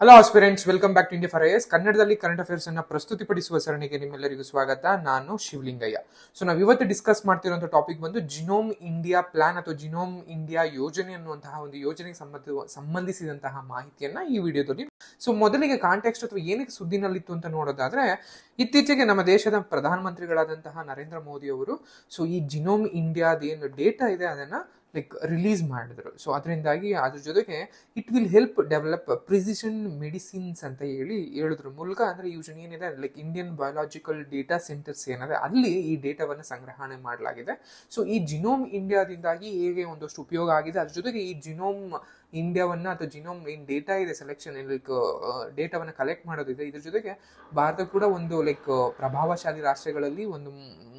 Hello aspirants, welcome back to India for IAS. ಕನ್ನಡದಲ್ಲಿ current affairs ಅನ್ನ ಪ್ರಸ್ತುತಿಪಡಿಸುವ ಸರಣಿಗೆ ನಿಮ್ಮೆಲ್ಲರಿಗೂ ಸ್ವಾಗತ. ನಾನು ಶಿವಲಿಂಗಯ್ಯ. ಸೊ ನಾವು ಇವತ್ತು ಡಿಸ್ಕಸ್ ಮಾಡ್ತಿರುವಂತಹ ಟಾಪಿಕ್ ಬಂದು ಜಿನೋಮ್ ಇಂಡಿಯಾ ಪ್ಲಾನ್ ಅಥವಾ ಜಿನೋಮ್ ಇಂಡಿಯಾ ಯೋಜನೆ ಅನ್ನುವಂತಹ ಒಂದು ಯೋಜನೆಗೆ ಸಂಬಂಧಿಸಿದಂತಹ ಮಾಹಿತಿಯನ್ನ ಈ ವಿಡಿಯೋದಲ್ಲಿ. ಸೊ ಮೊದಲಿಗೆ ಕಾಂಟೆಕ್ಸ್ಟ್ ಅಥವಾ ಏನಕ್ಕೆ ಸುದ್ದಿನಲ್ಲಿತ್ತು ಅಂತ ನೋಡೋದಾದ್ರೆ, ಇತ್ತೀಚೆಗೆ ನಮ್ಮ ದೇಶದ ಪ್ರಧಾನಮಂತ್ರಿಗಳಾದಂತಹ ನರೇಂದ್ರ ಮೋದಿ ಅವರು ಸೊ ಈ ಜಿನೋಮ್ ಇಂಡಿಯಾದ ಏನು ಡೇಟಾ ಇದೆ ಅದನ್ನ ರಿಲೀಸ್ ಮಾಡಿದ್ರು. ಸೊ ಅದರಿಂದಾಗಿ ಅದ್ರ ಜೊತೆಗೆ it will help develop precision medicines ಅಂತ ಹೇಳೋದ್ರ ಮೂಲಕ, ಅಂದ್ರೆ ಯೂಶಲಿ ಏನಿದೆ ಇಂಡಿಯನ್ ಬಯೋಲಾಜಿಕಲ್ ಡೇಟಾ ಸೆಂಟರ್ಸ್ ಏನಿದೆ ಅಲ್ಲಿ ಈ ಡೇಟಾವನ್ನು ಸಂಗ್ರಹಣೆ ಮಾಡಲಾಗಿದೆ. ಸೊ ಈ ಜಿನೋಮ್ ಇಂಡಿಯಾದಿಂದಾಗಿ ಹೇಗೆ ಒಂದಷ್ಟು ಉಪಯೋಗ ಆಗಿದೆ, ಅದ್ರ ಜೊತೆಗೆ ಈ ಜಿನೋಮ್ ಇಂಡಿಯಾವನ್ನ ಅಥವಾ ಜಿನೋಮ್ ಏನ್ ಡೇಟಾ ಇದೆ ಸೆಲೆಕ್ಷನ್ ಡೇಟಾವನ್ನ ಕಲೆಕ್ಟ್ ಮಾಡೋದಿದೆ, ಇದ್ರ ಜೊತೆಗೆ ಭಾರತ ಕೂಡ ಒಂದು ಪ್ರಭಾವಶಾಲಿ ರಾಷ್ಟ್ರಗಳಲ್ಲಿ ಒಂದು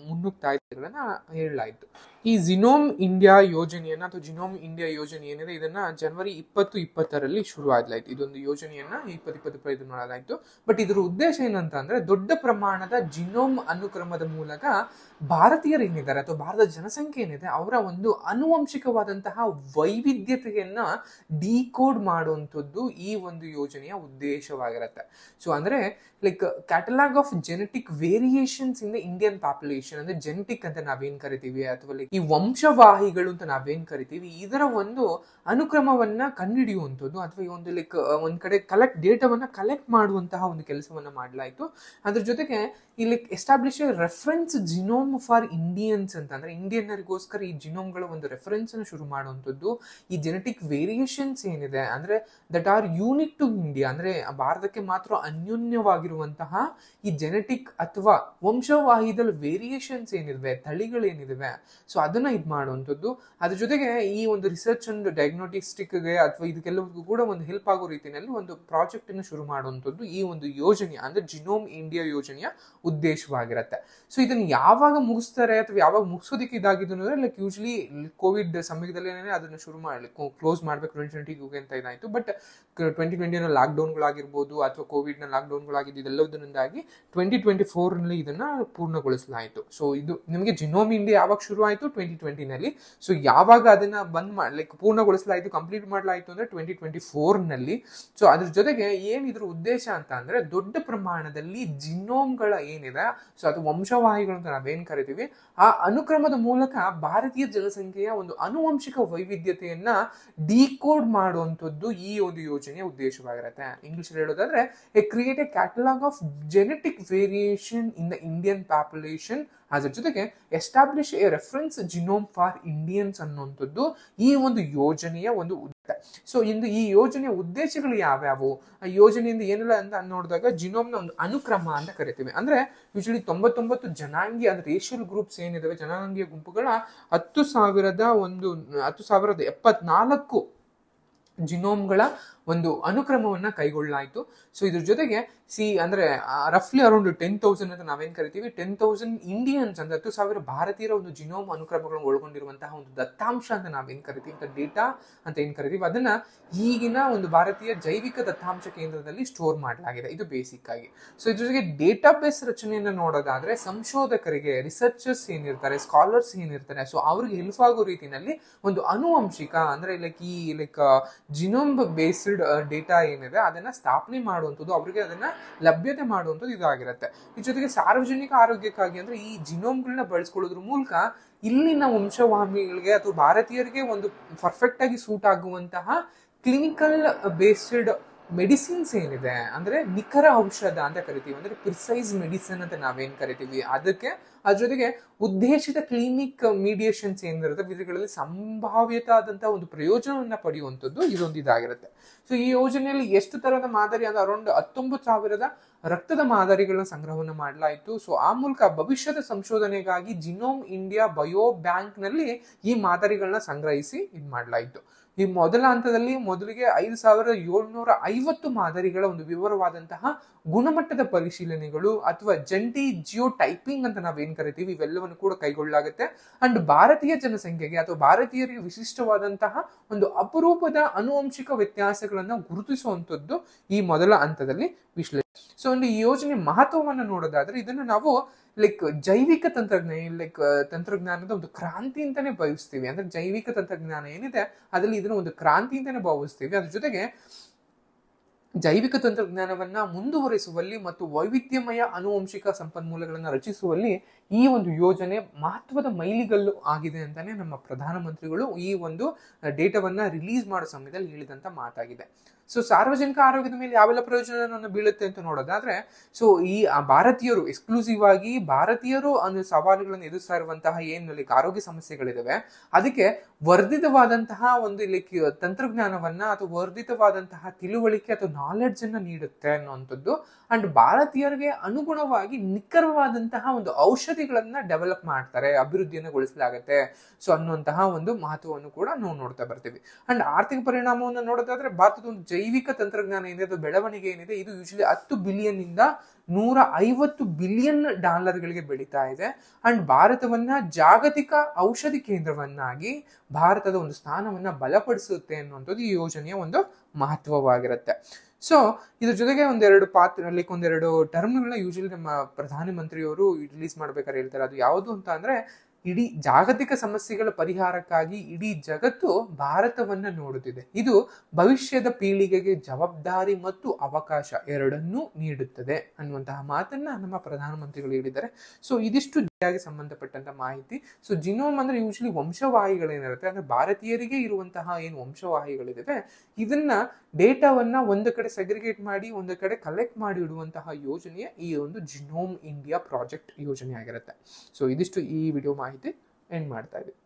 ಮುನ್ನುಗ್ತಾಯಿಗಳನ್ನ ಹೇಳಲಾಯಿತು. ಈ ಜಿನೋಮ್ ಇಂಡಿಯಾ ಯೋಜನೆಯನ್ನ ಅಥವಾ ಜಿನೋಮ್ ಇಂಡಿಯಾ ಯೋಜನೆ ಏನಿದೆ ಇದನ್ನ ಜನವರಿ 2020 ಶುರು ಆಗಲಾಯಿತು. ಇದೊಂದು ಯೋಜನೆಯನ್ನ 2025 ಮಾಡಲಾಯಿತು. ಬಟ್ ಇದ್ರ ಉದ್ದೇಶ ಏನಂತ ಅಂದ್ರೆ, ದೊಡ್ಡ ಪ್ರಮಾಣದ ಜಿನೋಮ್ ಅನುಕ್ರಮದ ಮೂಲಕ ಭಾರತೀಯರು ಏನಿದ್ದಾರೆ ಅಥವಾ ಭಾರತದ ಜನಸಂಖ್ಯೆ ಏನಿದೆ ಅವರ ಒಂದು ಆನುವಂಶಿಕವಾದಂತಹ ವೈವಿಧ್ಯತೆಯನ್ನ ಡಿಕೋಡ್ ಮಾಡುವಂಥದ್ದು ಈ ಒಂದು ಯೋಜನೆಯ ಉದ್ದೇಶವಾಗಿರುತ್ತೆ. ಸೊ ಅಂದ್ರೆ catalogue of genetic variations in the Indian population, ಅಂದ್ರೆ ಜೆನೆಟಿಕ್ ಅಂತ ನಾವೇನ್ ಕರಿತೀವಿ ಅಥವಾ ಈ ವಂಶವಾಹಿಗಳು ಅಂತ ನಾವೇನ್ ಕರಿತೀವಿ, ಇದರ ಒಂದು ಅನುಕ್ರಮವನ್ನ ಕಂಡುಹಿಡಿಯುವಂಥದ್ದು ಅಥವಾ ಈ ಒಂದು ಒಂದ್ ಕಡೆ ಡೇಟಾವನ್ನ ಕಲೆಕ್ಟ್ ಮಾಡುವಂತಹ ಒಂದು ಕೆಲಸವನ್ನ ಮಾಡಲಾಯಿತು. ಅದ್ರ ಜೊತೆಗೆ ಇಲ್ಲಿ establish reference genome for Indians ಅಂತ, ಅಂದ್ರೆ ಇಂಡಿಯನ್ನರಿಗೋಸ್ಕರ ಈ ಜಿನೋಮ್ಗಳ ಒಂದು ರೆಫರೆನ್ಸ್ ಅನ್ನು ಶುರು ಮಾಡುವಂಥದ್ದು. ಈ ಜೆನೆಟಿಕ್ ವೇರಿಯೇಷನ್ಸ್ ಏನಿದೆ ಅಂದ್ರೆ that are unique to India, ಅಂದ್ರೆ ಭಾರತಕ್ಕೆ ಮಾತ್ರ ಅನ್ಯೋನ್ಯವಾಗಿರುವಂತಹ ಈ ಜೆನೆಟಿಕ್ ಅಥವಾ ವಂಶವಾಹಿದಲ್ಲಿ ವೇರಿಯೇಷನ್ಸ್ ಏನಿವೆ, ತಳಿಗಳೇನಿವೆ, ಸೊ ಅದನ್ನ ಮಾಡುವಂಥದ್ದು. ಅದ್ರ ಜೊತೆಗೆ ಈ ಒಂದು ರಿಸರ್ಚ್ ಅಂಡ್ ಡಯಾಗ್ನೋಸ್ಟಿಕ್ಗೆ ಅಥವಾ ಇದಕ್ಕೆಲ್ಲರಿಗೂ ಕೂಡ ಒಂದು ಹೆಲ್ಪ್ ಆಗೋ ರೀತಿಯಲ್ಲಿ ಒಂದು ಪ್ರಾಜೆಕ್ಟ್ ಅನ್ನು ಶುರು ಮಾಡುವಂಥದ್ದು ಈ ಒಂದು ಯೋಜನೆ ಅಂದ್ರೆ ಜಿನೋಮ್ ಇಂಡಿಯಾ ಯೋಜನೆಯ ಉದ್ದೇಶವಾಗಿರುತ್ತೆ. ಸೊ ಇದನ್ನ ಯಾವಾಗ ಮುಗಿಸ್ತಾರೆ ಅಥವಾ ಯಾವಾಗ ಮುಗಿಸೋದಕ್ಕೆ ಇದಾಗಿದ್ದು ಅಂದ್ರೆ ಯೂಶಲಿ ಕೋವಿಡ್ ಸಮಯದಲ್ಲೇ ಅದನ್ನ ಶುರು ಮಾಡಿ ಕ್ಲೋಸ್ ಮಾಡ್ಬೇಕು 2020 ಅಂತ ಇದಾಯ್ತು. ಬಟ್ 2020 ಲಾಕ್ಡೌನ್ಗಳಾಗಿರ್ಬೋದು ಅಥವಾ ಕೋವಿಡ್ ನ ಲಾಕ್ಡೌನ್ಗಳಾಗಿದ್ದು ಇದೆಲ್ಲದರಿಂದಾಗಿ 2024 ಇದನ್ನ ಪೂರ್ಣಗೊಳಿಸಲಾಯಿತು. ಸೊ ಇದು ನಿಮಗೆ ಜಿನೋಮ್ ಇಂಡಿಯಾ ಯಾವಾಗ ಶುರು ಆಯ್ತು 2020. ಸೊ ಯಾವಾಗ ಅದನ್ನ ಪೂರ್ಣಗೊಳಿಸಲಾಯಿತು, ಕಂಪ್ಲೀಟ್ ಮಾಡಲಾಯಿತು ಅಂದ್ರೆ 2024. ಸೊ ಅದ್ರ ಜೊತೆಗೆ ಏನಿದ್ರ ಉದ್ದೇಶ ಅಂತ ಅಂದ್ರೆ, ದೊಡ್ಡ ಪ್ರಮಾಣದಲ್ಲಿ ಜಿನೋಮ್ಗಳ ಏನಿದೆ ಸೊ ಅದು ವಂಶವಾಹಿಗಳು ಅಂತ ನಾವೇನ್ ಕರಿತೀವಿ, ಆ ಅನುಕ್ರಮದ ಮೂಲಕ ಭಾರತೀಯ ಜನಸಂಖ್ಯೆಯ ಒಂದು ಆನುವಂಶಿಕ ವೈವಿಧ್ಯತೆಯನ್ನ ಡಿಕೋಡ್ ಮಾಡುವಂಥದ್ದು ಈ ಒಂದು ಯೋಜನೆಯ ಉದ್ದೇಶವಾಗಿರುತ್ತೆ. ಇಂಗ್ಲಿಷ್ ಹೇಳೋದಾದ್ರೆ create A catalogue of genetic variation in the Indian population, ಅದ್ರ ಜೊತೆಗೆ establish A reference genome for Indians ಅನ್ನುವಂಥದ್ದು ಈ ಒಂದು ಯೋಜನೆಯ ಒಂದು ಉದ್ದೇಶ. ಸೊ ಇಂದು ಈ ಯೋಜನೆಯ ಉದ್ದೇಶಗಳು ಯಾವ್ಯಾವು, ಆ ಯೋಜನೆಯಿಂದ ಏನಿಲ್ಲ ಅಂತ ನೋಡಿದಾಗ ಜೀನೋಮ್ನ ಒಂದು ಅನುಕ್ರಮ ಅಂತ ಕರಿತೀವಿ. ಅಂದ್ರೆ ಯೂಶಲಿ 99 ಜನಾಂಗೀಯ ಅಂದ್ರೆ ರೇಷಿಯಲ್ ಗ್ರೂಪ್ಸ್ ಏನಿದಾವೆ, ಜನಾಂಗೀಯ ಗುಂಪುಗಳ 10,074 ಜಿನೋಮ್ಗಳ ಒಂದು ಅನುಕ್ರಮವನ್ನ ಕೈಗೊಳ್ಳಲಾಯಿತು. ಸೊ ಇದ್ರ ಜೊತೆಗೆ ಅಂದ್ರೆ ರಫ್ಲಿ ಅರೌಂಡ್ 10,000 ಅಂತ ನಾವೇನ್ ಕರಿತೀವಿ, 10,000 ಇಂಡಿಯನ್ಸ್ ಅಂದ್ರೆ 10,000 ಭಾರತೀಯರ ಒಂದು ಜಿನೋಮ್ ಅನುಕ್ರಮಗಳನ್ನು ಒಳಗೊಂಡಿರುವಂತಹ ಒಂದು ದತ್ತಾಂಶ ಅಂತ ನಾವೇನ್ ಕರಿತೀವಿ, ಡೇಟಾ ಅಂತ ಏನ್ ಕರಿತೀವಿ, ಅದನ್ನ ಈಗಿನ ಒಂದು ಭಾರತೀಯ ಜೈವಿಕ ದತ್ತಾಂಶ ಕೇಂದ್ರದಲ್ಲಿ ಸ್ಟೋರ್ ಮಾಡಲಾಗಿದೆ. ಇದು ಬೇಸಿಕ್ ಆಗಿ. ಸೊ ಇದ್ರ ಜೊತೆಗೆ ಡೇಟಾ ಬೇಸ್ ರಚನೆಯನ್ನ ನೋಡೋದಾದ್ರೆ, ಸಂಶೋಧಕರಿಗೆ ರಿಸರ್ಚರ್ಸ್ ಏನಿರ್ತಾರೆ, ಸ್ಕಾಲರ್ಸ್ ಏನಿರ್ತಾರೆ, ಸೊ ಅವ್ರಿಗೆ ಹೆಲ್ಪ್ ಆಗೋ ರೀತಿಯಲ್ಲಿ ಒಂದು ಆನುವಂಶಿಕ ಅಂದ್ರೆ ಜಿನೋಮ್ ಬೇಸ್ಡ್ ಡೇಟಾ ಏನಿದೆ ಅದನ್ನ ಸ್ಥಾಪನೆ ಮಾಡುವಂಥದ್ದು, ಅವರಿಗೆ ಅದನ್ನ ಲಭ್ಯತೆ ಮಾಡುವಂಥದ್ದು ಇದಾಗಿರುತ್ತೆ. ಈ ಜೊತೆಗೆ ಸಾರ್ವಜನಿಕ ಆರೋಗ್ಯಕ್ಕಾಗಿ ಅಂದ್ರೆ ಈ ಜಿನೋಮ್ಗಳನ್ನ ಬಳಸ್ಕೊಳ್ಳೋದ್ರ ಮೂಲಕ ಇಲ್ಲಿನ ವಂಶವಾಹಿಗಳಿಗೆ ಅಥವಾ ಭಾರತೀಯರಿಗೆ ಒಂದು ಪರ್ಫೆಕ್ಟ್ ಆಗಿ ಸೂಟ್ ಆಗುವಂತಹ ಕ್ಲಿನಿಕಲ್ ಬೇಸ್ಡ್ ಮೆಡಿಸಿನ್ಸ್ ಏನಿದೆ ಅಂದ್ರೆ ನಿಖರ ಔಷಧ ಅಂತ ಕರಿತೀವಿ, ಅಂದ್ರೆ ಪ್ರಿಸೈಸ್ ಮೆಡಿಸಿನ್ ಅಂತ ನಾವೇನ್ ಕರಿತೀವಿ, ಅದಕ್ಕೆ ಅದ್ರ ಜೊತೆಗೆ ಉದ್ದೇಶಿತ ಕ್ಲಿನಿಕ್ ಮೀಡಿಯೇಷನ್ಸ್ ಏನಿರುತ್ತೆ ಇದರಲ್ಲಿ ಸಂಭಾವ್ಯತ ಆದಂತಹ ಒಂದು ಪ್ರಯೋಜನವನ್ನ ಪಡೆಯುವಂಥದ್ದು ಇದೊಂದು ಇದಾಗಿರುತ್ತೆ. ಸೊ ಈ ಯೋಜನೆಯಲ್ಲಿ ಎಷ್ಟು ತರಹದ ಮಾದರಿ ಅಂದ್ರೆ ಅರೌಂಡ್ 19,000 ರಕ್ತದ ಮಾದರಿಗಳ ಸಂಗ್ರಹವನ್ನು ಮಾಡಲಾಯಿತು. ಸೊ ಆ ಮೂಲಕ ಭವಿಷ್ಯದ ಸಂಶೋಧನೆಗಾಗಿ ಜಿನೋಮ್ ಇಂಡಿಯಾ ಬಯೋ ಬ್ಯಾಂಕ್ ನಲ್ಲಿ ಈ ಮಾದರಿಗಳನ್ನ ಸಂಗ್ರಹಿಸಿ ಮಾಡಲಾಯಿತು. ಈ ಮೊದಲ ಹಂತದಲ್ಲಿ ಮೊದಲಿಗೆ 5,750 ಮಾದರಿಗಳ ಒಂದು ವಿವರವಾದಂತಹ ಗುಣಮಟ್ಟದ ಪರಿಶೀಲನೆಗಳು ಅಥವಾ ಜಂಟಿ ಜಿಯೋ ಟೈಪಿಂಗ್ ಅಂತ ನಾವೇನ್ ಕರಿತೀವಿ ಇವೆಲ್ಲವನ್ನು ಕೂಡ ಕೈಗೊಳ್ಳಲಾಗುತ್ತೆ. ಅಂಡ್ ಭಾರತೀಯ ಜನಸಂಖ್ಯೆಗೆ ಅಥವಾ ಭಾರತೀಯರಿಗೆ ವಿಶಿಷ್ಟವಾದಂತಹ ಒಂದು ಅಪರೂಪದ ಆನುವಂಶಿಕ ವ್ಯತ್ಯಾಸಗಳನ್ನ ಗುರುತಿಸುವಂತದ್ದು ಈ ಮೊದಲ ಹಂತದಲ್ಲಿ ವಿಶ್ಲೇಷಣೆ. ಸೊ ಒಂದು ಈ ಯೋಜನೆ ಮಹತ್ವವನ್ನು ನೋಡೋದಾದ್ರೆ ಇದನ್ನ ನಾವು ಜೈವಿಕ ತಂತ್ರಜ್ಞಾನದ ಒಂದು ಕ್ರಾಂತಿ ಅಂತಾನೆ ಭಾವಿಸ್ತೀವಿ. ಅಂದ್ರೆ ಜೈವಿಕ ತಂತ್ರಜ್ಞಾನ ಏನಿದೆ ಅದರಲ್ಲಿ ಇದನ್ನ ಒಂದು ಕ್ರಾಂತಿ ಅಂತಾನೆ ಭಾವಿಸ್ತೀವಿ. ಅದ್ರ ಜೊತೆಗೆ ಜೈವಿಕ ತಂತ್ರಜ್ಞಾನವನ್ನ ಮುಂದುವರಿಸುವಲ್ಲಿ ಮತ್ತು ವೈವಿಧ್ಯಮಯ ಆನುವಂಶಿಕ ಸಂಪನ್ಮೂಲಗಳನ್ನು ರಚಿಸುವಲ್ಲಿ ಈ ಒಂದು ಯೋಜನೆ ಮಹತ್ವದ ಮೈಲಿಗಲ್ಲು ಆಗಿದೆ ಅಂತಾನೆ ನಮ್ಮ ಪ್ರಧಾನಮಂತ್ರಿಗಳು ಈ ಒಂದು ಡೇಟಾವನ್ನ ರಿಲೀಸ್ ಮಾಡೋ ಸಮಯದಲ್ಲಿ ಹೇಳಿದಂತ ಮಾತಾಗಿದೆ. ಸೊ ಸಾರ್ವಜನಿಕ ಆರೋಗ್ಯದ ಮೇಲೆ ಯಾವೆಲ್ಲ ಪ್ರಯೋಜನವನ್ನು ಬೀಳುತ್ತೆ ಅಂತ ನೋಡೋದಾದ್ರೆ, ಸೊ ಈ ಭಾರತೀಯರು ಎಕ್ಸ್ಕ್ಲೂಸಿವ್ ಆಗಿ ಭಾರತೀಯರು ಅನ್ನೋ ಸವಾಲುಗಳನ್ನು ಎದುರಿಸ್ತಾ ಇರುವಂತಹ ಏನು ಲೈಕ್ ಆರೋಗ್ಯ ಸಮಸ್ಯೆಗಳಿದಾವೆ ಅದಕ್ಕೆ ವರ್ಧಿತವಾದಂತಹ ಒಂದು ಲೈಕ್ ತಂತ್ರಜ್ಞಾನವನ್ನ ಅಥವಾ ವರ್ಧಿತವಾದಂತಹ ತಿಳುವಳಿಕೆ ಅಥವಾ ನಾಲೆಡ್ಜ್ ಅನ್ನ ನೀಡುತ್ತೆ ಅನ್ನುವಂಥದ್ದು. ಅಂಡ್ ಭಾರತೀಯರಿಗೆ ಅನುಗುಣವಾಗಿ ನಿಖರವಾದಂತಹ ಒಂದು ಔಷಧಿಗಳನ್ನ ಡೆವಲಪ್ ಮಾಡ್ತಾರೆ, ಅಭಿವೃದ್ಧಿಯನ್ನು ಗೊಳಿಸಲಾಗತ್ತೆ ಸೊ ಅನ್ನುವಂತಹ ಒಂದು ಮಹತ್ವವನ್ನು ಕೂಡ ನಾವು ನೋಡ್ತಾ ಬರ್ತೀವಿ. ಅಂಡ್ ಆರ್ಥಿಕ ಪರಿಣಾಮವನ್ನು ನೋಡೋದಾದ್ರೆ ಭಾರತದ ಒಂದು ಜೈವಿಕ ತಂತ್ರಜ್ಞಾನ ಏನಿದೆ ಅದು ಬೆಳವಣಿಗೆ ಏನಿದೆ ಇದು ಯೂಶಲಿ 10 ಬಿಲಿಯನ್ ಇಂದ $150 ಬಿಲಿಯನ್ ಗಳಿಗೆ ಬೆಳೀತಾ ಇದೆ. ಅಂಡ್ ಭಾರತವನ್ನ ಜಾಗತಿಕ ಔಷಧಿ ಕೇಂದ್ರವನ್ನಾಗಿ ಭಾರತದ ಒಂದು ಸ್ಥಾನವನ್ನ ಬಲಪಡಿಸುತ್ತೆ ಅನ್ನುವಂಥದ್ದು ಈ ಯೋಜನೆಯ ಒಂದು ಮಹತ್ವವಾಗಿರುತ್ತೆ. ಸೊ ಇದ್ರ ಜೊತೆಗೆ ಒಂದೆರಡು ಒಂದೆರಡು ಟರ್ಮ್ಗಳನ್ನ ಯೂಶಲಿ ನಮ್ಮ ಪ್ರಧಾನಮಂತ್ರಿಯವರು ರಿಲೀಸ್ ಮಾಡ್ಬೇಕಾದ್ರೆ ಹೇಳ್ತಾರೆ. ಅದು ಯಾವುದು ಅಂತ ಅಂದ್ರೆ, ಇಡೀ ಜಾಗತಿಕ ಸಮಸ್ಯೆಗಳ ಪರಿಹಾರಕ್ಕಾಗಿ ಇಡೀ ಜಗತ್ತು ಭಾರತವನ್ನ ನೋಡುತ್ತಿದೆ, ಇದು ಭವಿಷ್ಯದ ಪೀಳಿಗೆಗೆ ಜವಾಬ್ದಾರಿ ಮತ್ತು ಅವಕಾಶ ಎರಡನ್ನೂ ನೀಡುತ್ತದೆ ಅನ್ನುವಂತಹ ಮಾತನ್ನ ನಮ್ಮ ಪ್ರಧಾನಮಂತ್ರಿಗಳು ಹೇಳಿದ್ದಾರೆ. ಸೊ ಇದಿಷ್ಟು ಸಂಬಂಧಪಟ್ಟಂತ ಮಾಹಿತಿ. ಸೊ ಜಿನೋಮ್ ಅಂದ್ರೆ ಯೂಶಲಿ ವಂಶವಾಹಿಗಳೇನಿರುತ್ತೆ ಅಂದ್ರೆ ಭಾರತೀಯರಿಗೆ ಇರುವಂತಹ ಏನು ವಂಶವಾಹಿಗಳಿದಾವೆ ಇದನ್ನ ಡೇಟಾವನ್ನ ಒಂದು ಕಡೆ ಸೆಗ್ರಿಗೇಟ್ ಮಾಡಿ ಒಂದು ಕಡೆ ಕಲೆಕ್ಟ್ ಮಾಡಿ ಇಡುವಂತಹ ಯೋಜನೆಯ ಈ ಒಂದು ಜಿನೋಮ್ ಇಂಡಿಯಾ ಪ್ರಾಜೆಕ್ಟ್ ಯೋಜನೆ ಆಗಿರುತ್ತೆ. ಸೊ ಇದಿಷ್ಟು ಈ ವಿಡಿಯೋ ಮಾಹಿತಿ ಎಂಡ್ ಮಾಡ್ತಾ ಇದ್ದೀವಿ.